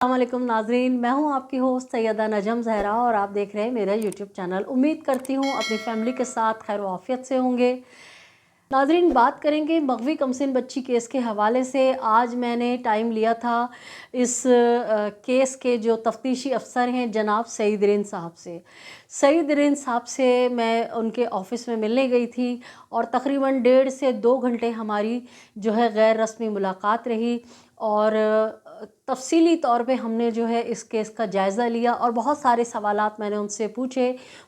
अस्सलाम वालेकुम नाज़रीन, मैं हूं आपकी होस्ट सैयदा नजम ज़हरा और आप देख रहे हैं मेरा यूट्यूब चैनल। उम्मीद करती हूं अपनी फैमिली के साथ खैर आफियत से होंगे। नाज़रीन, बात करेंगे मग़वी कमसिन बच्ची केस के हवाले से। आज मैंने टाइम लिया था इस केस के जो तफ्तीशी अफसर हैं जनाब सईद साहब से। सईद साहब से मैं उनके ऑफ़िस में मिलने गई थी और तकरीबन 1.5 से 2 घंटे हमारी जो है गैर रस्मी मुलाकात रही और तफ़सीली तौर पे हमने जो है इस केस का जायज़ा लिया और बहुत सारे सवालात मैंने उनसे पूछे,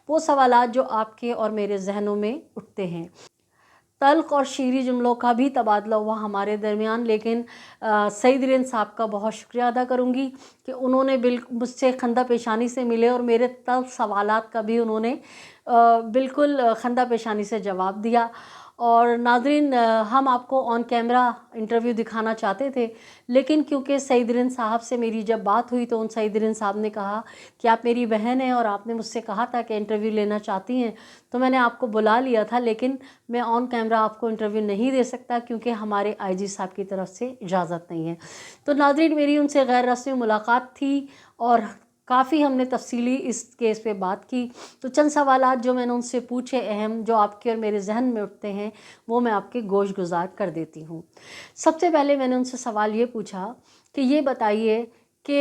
वो सवालात जो आपके और मेरे ज़हनों में उठते हैं। तल्ख़ और शीरी जुमलों का भी तबादला हुआ हमारे दरमियान, लेकिन सईद साहब का बहुत शुक्रिया अदा करूँगी कि उन्होंने मुझसे खंदा पेशानी से मिले और मेरे तल्ख़ सवालात का भी उन्होंने बिल्कुल खंदा पेशानी से जवाब दिया। और नाज़रीन, हम आपको ऑन कैमरा इंटरव्यू दिखाना चाहते थे, लेकिन क्योंकि सईद साहब से मेरी जब बात हुई तो उन सईद साहब ने कहा कि आप मेरी बहन हैं और आपने मुझसे कहा था कि इंटरव्यू लेना चाहती हैं, तो मैंने आपको बुला लिया था, लेकिन मैं ऑन कैमरा आपको इंटरव्यू नहीं दे सकता क्योंकि हमारे आईजी साहब की तरफ से इजाज़त नहीं है। तो नाज़रीन, मेरी उनसे गैर रस्मी मुलाकात थी और काफ़ी हमने तफसीली इस केस पे बात की। तो चंद सवालात जो मैंने उनसे पूछे अहम, जो आपके और मेरे जहन में उठते हैं, वो मैं आपके गोश गुजार कर देती हूँ। सबसे पहले मैंने उनसे सवाल ये पूछा कि ये बताइए कि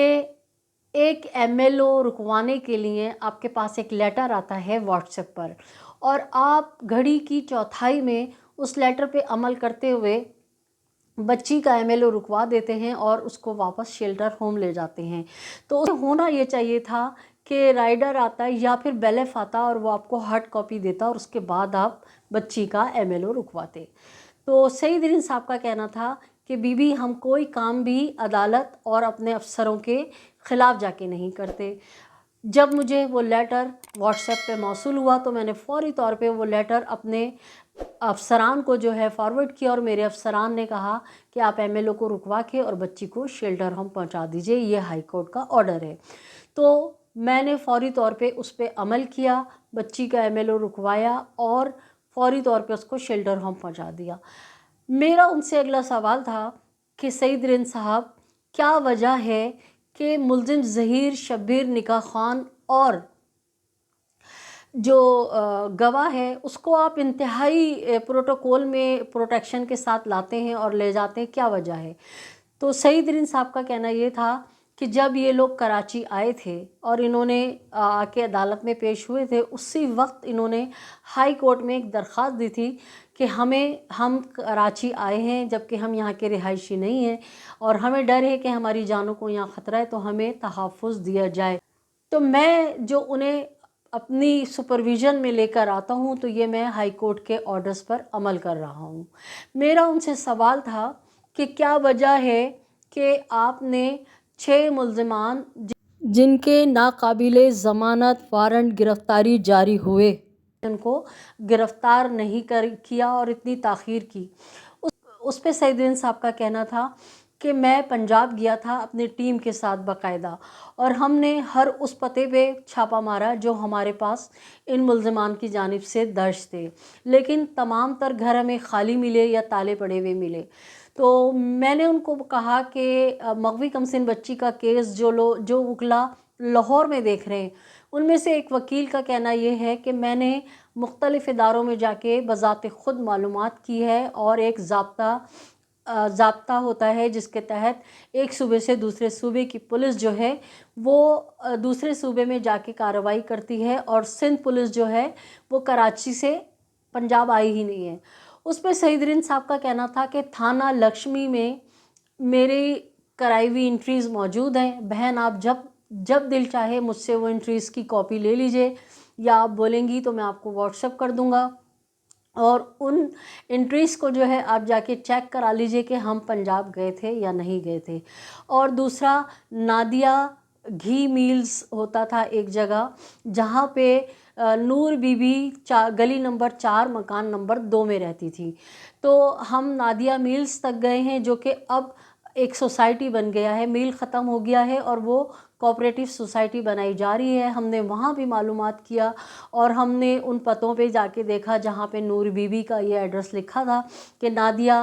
एक एमएलओ रुकवाने के लिए आपके पास एक लेटर आता है व्हाट्सएप पर और आप घड़ी की चौथाई में उस लेटर पे अमल करते हुए बच्ची का एमएलओ रुकवा देते हैं और उसको वापस शेल्टर होम ले जाते हैं। तो होना ये चाहिए था कि राइडर आता या फिर बेलेफ आता और वो आपको हार्ड कॉपी देता और उसके बाद आप बच्ची का एमएलओ रुकवाते। तो सईद साहब का कहना था कि बीबी, हम कोई काम भी अदालत और अपने अफसरों के ख़िलाफ़ जाके नहीं करते। जब मुझे वो लेटर व्हाट्सएप पे मौसूल हुआ तो मैंने फ़ौरी तौर पे वो लेटर अपने अफसरान को जो है फॉरवर्ड किया और मेरे अफसरान ने कहा कि आप एमएलओ को रुकवा के और बच्ची को शेल्टर होम पहुंचा दीजिए, ये हाई कोर्ट का ऑर्डर है। तो मैंने फ़ौरी तौर पे उस पर अमल किया, बच्ची का एमएलओ रुकवाया और फ़ौरी तौर पे उसको शेल्टर होम पहुंचा दिया। मेरा उनसे अगला सवाल था कि सईद साहब, क्या वजह है कि मुल्ज़िम ज़हीर शब्बीर निकाह खान और जो गवाह है उसको आप इंतहाई प्रोटोकॉल में प्रोटेक्शन के साथ लाते हैं और ले जाते हैं, क्या वजह है? तो सईद साहब का कहना ये था कि जब ये लोग कराची आए थे और इन्होंने आके अदालत में पेश हुए थे, उसी वक्त इन्होंने हाई कोर्ट में एक दरख्वास्त दी थी कि हम कराची आए हैं जबकि हम यहाँ के रिहायशी नहीं हैं और हमें डर है कि हमारी जानों को यहाँ ख़तरा है, तो हमें तहफ़्फ़ुज़ दिया जाए। तो मैं जो उन्हें अपनी सुपरविज़न में लेकर आता हूँ, तो ये मैं हाई कोर्ट के ऑर्डर्स पर अमल कर रहा हूँ। मेरा उनसे सवाल था कि क्या वजह है कि आपने 6 मुल्ज़िमान जिनके नाकाबिले ज़मानत वारंट गिरफ़्तारी जारी हुए, उनको गिरफ़्तार नहीं किया और इतनी ताख़ीर की। उस पे सईद साहब का कहना था कि मैं पंजाब गया था अपनी टीम के साथ बाकायदा और हमने हर उस पते पे छापा मारा जो हमारे पास इन मुल्ज़िमान की जानिब से दर्ज थे, लेकिन तमाम तर घर हमें खाली मिले या ताले पड़े हुए मिले। तो मैंने उनको कहा कि मग़वी कमसिन बच्ची का केस जो वकला लाहौर में देख रहे हैं, उनमें से एक वकील का कहना ये है कि मैंने मुख्तलिफ़ इदारों में जाके बज़ात ख़ुद मालूमात की है और एक ज़ाब्ता होता है जिसके तहत एक सूबे से दूसरे सूबे की पुलिस जो है वो दूसरे सूबे में जाके कार्रवाई करती है और सिंध पुलिस जो है वो कराची से पंजाब आई ही नहीं है। उस पर सईद साहब का कहना था कि थाना लक्ष्मी में मेरी कराई हुई इंट्रीज़ मौजूद हैं, बहन आप जब दिल चाहे मुझसे वो इंट्रीज़ की कॉपी ले लीजिए या आप बोलेंगी तो मैं आपको व्हाट्सएप कर दूँगा और उन एंट्रीज़ को जो है आप जाके चेक करा लीजिए कि हम पंजाब गए थे या नहीं गए थे। और दूसरा, नादिया घी मील्स होता था एक जगह जहाँ पे नूर बीबी गली नंबर 4 मकान नंबर 2 में रहती थी। तो हम नादिया मील्स तक गए हैं जो कि अब ایک سوسائٹی بن گیا ہے، میل ختم ہو گیا ہے اور وہ کوآپریٹیو سوسائٹی بنائی جا رہی ہے۔ ہم نے وہاں بھی معلومات کیا اور ہم نے ان پتوں پہ جا کے دیکھا جہاں پہ نور بی بی کا یہ ایڈریس لکھا تھا کہ نادیہ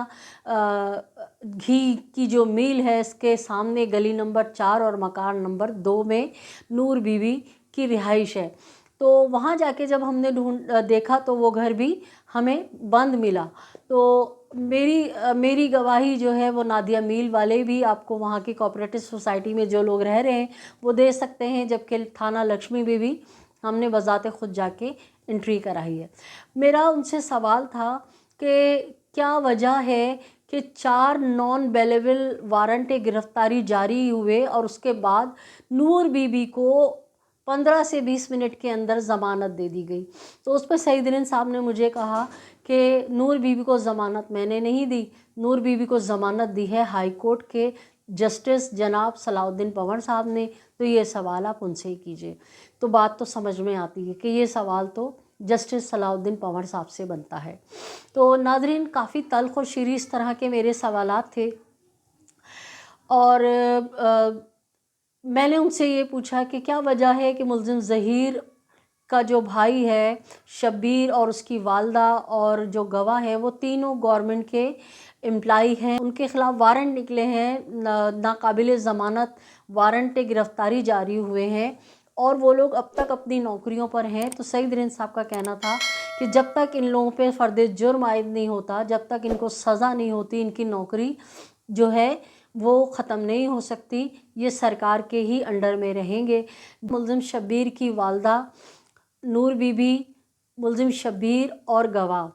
گھی کی جو میل ہے اس کے سامنے گلی نمبر 4 اور مکان نمبر 2 میں نور بی بی کی رہائش ہے۔ تو وہاں جا کے جب ہم نے دیکھا تو وہ گھر بھی ہمیں بند ملا۔ تو میری گواہی جو ہے وہ نادیہ میل والے بھی آپ کو وہاں کی کوآپریٹو سوسائٹی میں جو لوگ رہ رہے ہیں وہ دے سکتے ہیں، جبکہ تھانہ لکشمی میں بھی ہم نے بذات خود جا کے انٹری کرائی ہے۔ میرا ان سے سوال تھا کہ کیا وجہ ہے کہ 4 نان بیلیبل وارنٹ گرفتاری جاری ہوئے اور اس کے بعد نور بی بی کو 15 سے 20 منٹ کے اندر ضمانت دے دی گئی۔ تو اس پہ سعید رین صاحب نے مجھے کہا کہ نور بی بی کو ضمانت میں نے نہیں دی، نور بی بی کو ضمانت دی ہے ہائی کورٹ کے جسٹس جناب صلاح الدین پنور صاحب نے، تو یہ سوال آپ ان سے ہی کیجئے۔ تو بات تو سمجھ میں آتی ہے کہ یہ سوال تو جسٹس صلاح الدین پنور صاحب سے بنتا ہے۔ تو ناظرین، کافی تلخ اور شیریں اس طرح کے میرے سوالات تھے، اور میں نے ان سے یہ پوچھا کہ کیا وجہ ہے کہ ملزم ظہیر کا جو بھائی ہے شبیر اور اس کی والدہ اور جو گواہ ہے وہ تینوں گورنمنٹ کے امپلائی ہیں، ان کے خلاف وارنٹ نکلے ہیں، ناقابل ضمانت وارنٹ گرفتاری جاری ہوئے ہیں اور وہ لوگ اب تک اپنی نوکریوں پر ہیں۔ تو سعید رین صاحب کا کہنا تھا کہ جب تک ان لوگوں پہ فرد جرم عائد نہیں ہوتا، جب تک ان کو سزا نہیں ہوتی، ان کی نوکری جو ہے وہ ختم نہیں ہو سکتی، یہ سرکار کے ہی انڈر میں رہیں گے۔ ملزم شبیر کی والدہ نور بی بی، ملزم شبیر اور گواہ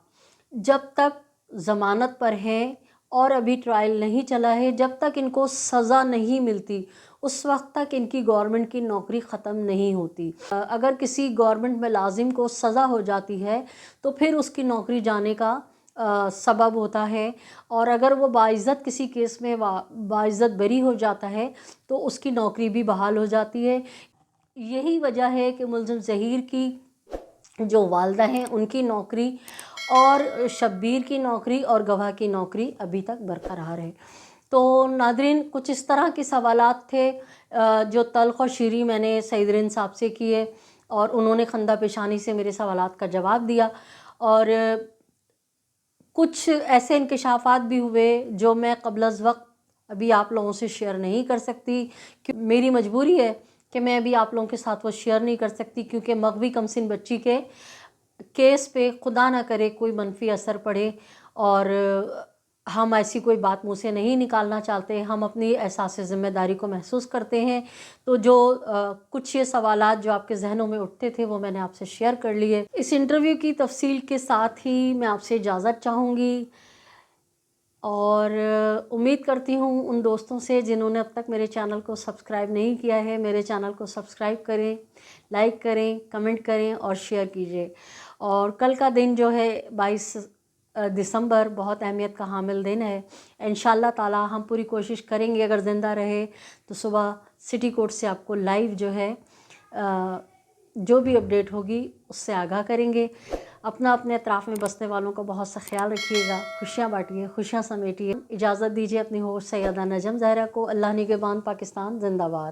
جب تک ضمانت پر ہیں اور ابھی ٹرائل نہیں چلا ہے، جب تک ان کو سزا نہیں ملتی اس وقت تک ان کی گورنمنٹ کی نوکری ختم نہیں ہوتی۔ اگر کسی گورنمنٹ ملازم کو سزا ہو جاتی ہے تو پھر اس کی نوکری جانے کا سبب ہوتا ہے، اور اگر وہ باعزت کسی کیس میں باعزت بری ہو جاتا ہے تو اس کی نوکری بھی بحال ہو جاتی ہے۔ یہی وجہ ہے کہ ملزم ظہیر کی جو والدہ ہیں ان کی نوکری اور شبیر کی نوکری اور گواہ کی نوکری ابھی تک برقرار ہے۔ تو ناظرین، کچھ اس طرح کے سوالات تھے جو تلخ اور شیریں میں نے سعید رین صاحب سے کیے، اور انہوں نے خندہ پیشانی سے میرے سوالات کا جواب دیا، اور کچھ ایسے انکشافات بھی ہوئے جو میں قبل از وقت ابھی آپ لوگوں سے شیئر نہیں کر سکتی، کہ میری مجبوری ہے کہ میں ابھی آپ لوگوں کے ساتھ وہ شیئر نہیں کر سکتی، کیونکہ مغوی کمسن بچی کے کیس پہ خدا نہ کرے کوئی منفی اثر پڑے، اور ہم ایسی کوئی بات منہ سے نہیں نکالنا چاہتے، ہم اپنی احساس ذمہ داری کو محسوس کرتے ہیں۔ تو جو کچھ یہ سوالات جو آپ کے ذہنوں میں اٹھتے تھے وہ میں نے آپ سے شیئر کر لیے۔ اس انٹرویو کی تفصیل کے ساتھ ہی میں آپ سے اجازت چاہوں گی، اور امید کرتی ہوں ان دوستوں سے جنہوں نے اب تک میرے چینل کو سبسکرائب نہیں کیا ہے، میرے چینل کو سبسکرائب کریں، لائک کریں، کمنٹ کریں اور شیئر کیجئے۔ اور کل کا دن جو ہے 22 دسمبر بہت اہمیت کا حامل دن ہے۔ انشاءاللہ تعالی ہم پوری کوشش کریں گے، اگر زندہ رہے تو صبح سٹی کورٹ سے آپ کو لائیو جو ہے جو بھی اپڈیٹ ہوگی اس سے آگاہ کریں گے۔ اپنے اطراف میں بسنے والوں کا بہت سا خیال رکھیے گا، خوشیاں بانٹیے، خوشیاں سمیٹیے۔ اجازت دیجیے اپنی ہوسٹ سیدہ نجم زہرا کو۔ اللہ نگہبان، پاکستان زندہ باد۔